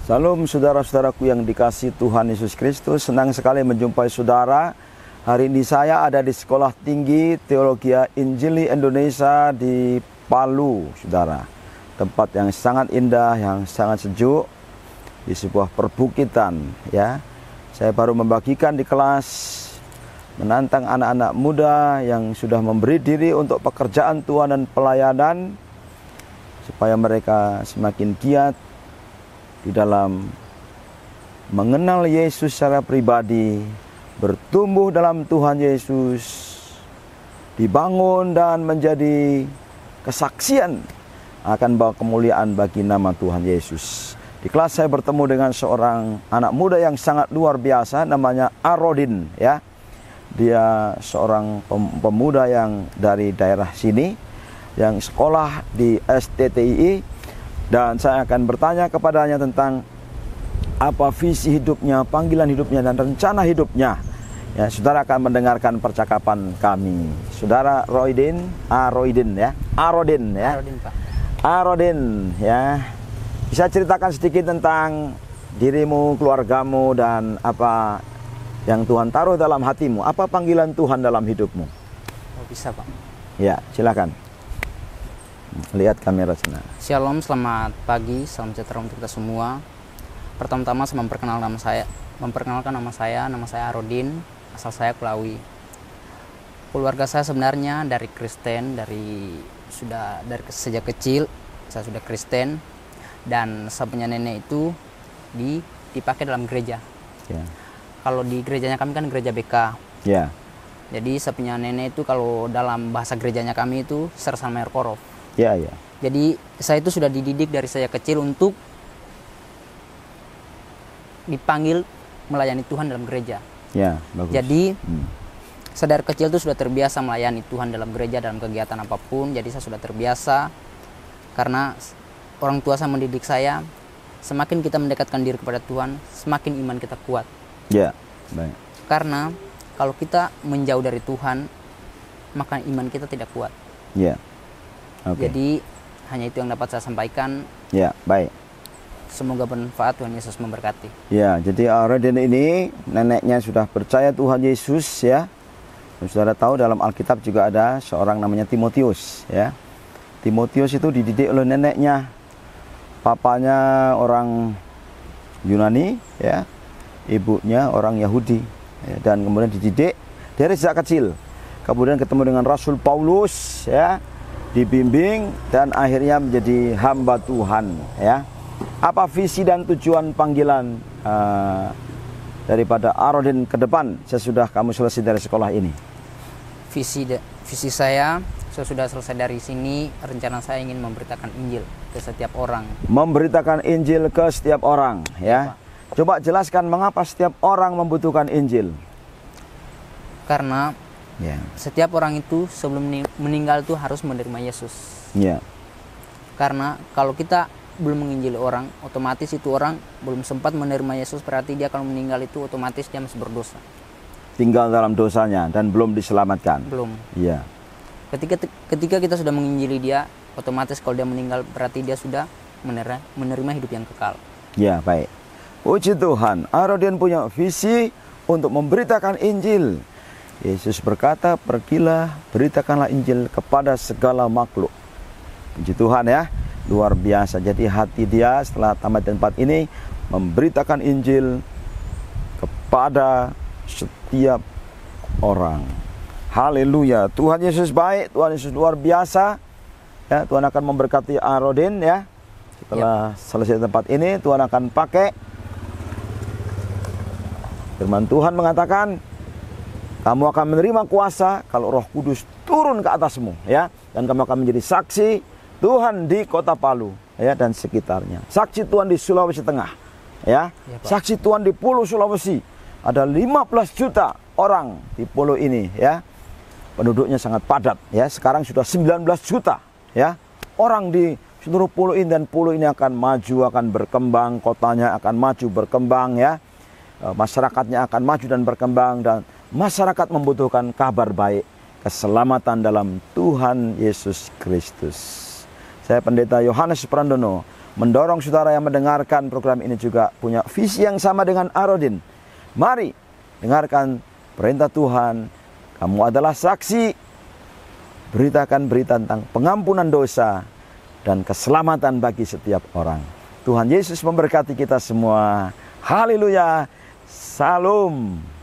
Salam saudara-saudaraku yang dikasihi Tuhan Yesus Kristus. Senang sekali menjumpai saudara. Hari ini saya ada di Sekolah Tinggi Teologi Injili Indonesia di Palu, saudara. Tempat yang sangat indah, yang sangat sejuk, di sebuah perbukitan, ya. Saya baru membagikan di kelas, menantang anak-anak muda yang sudah memberi diri untuk pekerjaan Tuhan dan pelayanan, supaya mereka semakin giat di dalam mengenal Yesus secara pribadi, bertumbuh dalam Tuhan Yesus, dibangun dan menjadi kesaksian akan bawa kemuliaan bagi nama Tuhan Yesus. Di kelas saya bertemu dengan seorang anak muda yang sangat luar biasa, namanya Arodin, ya. Dia seorang pemuda yang dari daerah sini, yang sekolah di STTII. Dan saya akan bertanya kepadanya tentang apa visi hidupnya, panggilan hidupnya, dan rencana hidupnya. Ya, saudara akan mendengarkan percakapan kami. Saudara Arodin, ya. Arodin, ya. Arodin, Pak. Arodin, ya. Bisa ceritakan sedikit tentang dirimu, keluargamu, dan apa yang Tuhan taruh dalam hatimu. Apa panggilan Tuhan dalam hidupmu? Oh, bisa, Pak. Ya, silakan. Lihat kamera sana. Shalom, selamat pagi, salam sejahtera untuk kita semua. Pertama-tama saya memperkenalkan nama saya Arodin, asal saya Kulawi. Keluarga saya sebenarnya dari Kristen, dari sejak kecil saya sudah Kristen, dan saya punya nenek itu dipakai dalam gereja. Ya. Kalau di gerejanya kami kan gereja BK. Ya. Jadi saya punya nenek itu kalau dalam bahasa gerejanya kami itu Sersan Mayor Korof. Ya, ya. Jadi saya itu sudah dididik dari saya kecil untuk dipanggil melayani Tuhan dalam gereja. Ya, bagus. Jadi saya dari kecil itu sudah terbiasa melayani Tuhan dalam gereja, dalam kegiatan apapun. Jadi saya sudah terbiasa karena orang tua saya mendidik saya, semakin kita mendekatkan diri kepada Tuhan, semakin iman kita kuat. Ya, baik. Karena kalau kita menjauh dari Tuhan, maka iman kita tidak kuat. Ya. Okay. Jadi hanya itu yang dapat saya sampaikan. Ya, baik. Semoga bermanfaat, Tuhan Yesus memberkati. Ya, jadi Arodin ini neneknya sudah percaya Tuhan Yesus, ya. Dan saudara tahu dalam Alkitab juga ada seorang namanya Timotius, ya. Timotius itu dididik oleh neneknya. Papanya orang Yunani, ya. Ibunya orang Yahudi, ya. Dan kemudian dididik dari sejak kecil. Kemudian ketemu dengan Rasul Paulus, ya. Dibimbing dan akhirnya menjadi hamba Tuhan, ya. Apa visi dan tujuan panggilan daripada Arodin ke depan sesudah kamu selesai dari sekolah ini? Visi saya sudah selesai dari sini. Rencana saya ingin memberitakan Injil ke setiap orang. Memberitakan Injil ke setiap orang, ya. Coba jelaskan mengapa setiap orang membutuhkan Injil. Karena setiap orang itu sebelum meninggal itu harus menerima Yesus. Ya. Karena kalau kita belum menginjili orang, otomatis itu orang belum sempat menerima Yesus, berarti dia kalau meninggal itu otomatis dia masih berdosa. Tinggal dalam dosanya dan belum diselamatkan. Belum. Iya. Ketika kita sudah menginjili dia, otomatis kalau dia meninggal berarti dia sudah menerima hidup yang kekal. Ya, baik. Puji Tuhan, Arodin punya visi untuk memberitakan Injil. Yesus berkata, pergilah, beritakanlah Injil kepada segala makhluk. Puji Tuhan, ya, luar biasa. Jadi hati dia setelah tamat tempat ini memberitakan Injil kepada setiap orang. Haleluya. Tuhan Yesus baik, Tuhan Yesus luar biasa. Ya, Tuhan akan memberkati Arodin, ya. Setelah selesai tempat ini, Tuhan akan pakai. Firman Tuhan mengatakan, kamu akan menerima kuasa kalau Roh Kudus turun ke atasmu, ya, dan kamu akan menjadi saksi Tuhan di Kota Palu, ya, dan sekitarnya. Saksi Tuhan di Sulawesi Tengah, ya. Saksi Tuhan di Pulau Sulawesi. Ada 15 juta orang di pulau ini, ya. Penduduknya sangat padat, ya. Sekarang sudah 19 juta, ya. Orang di seluruh pulau ini, dan pulau ini akan maju, akan berkembang, kotanya akan maju, berkembang, ya. Masyarakatnya akan maju dan berkembang, dan masyarakat membutuhkan kabar baik, keselamatan dalam Tuhan Yesus Kristus. Saya Pendeta Yohanes Prandono mendorong saudara yang mendengarkan program ini juga punya visi yang sama dengan Arodin. Mari dengarkan perintah Tuhan. Kamu adalah saksi. Beritakan berita tentang pengampunan dosa dan keselamatan bagi setiap orang. Tuhan Yesus memberkati kita semua. Haleluya. Salam.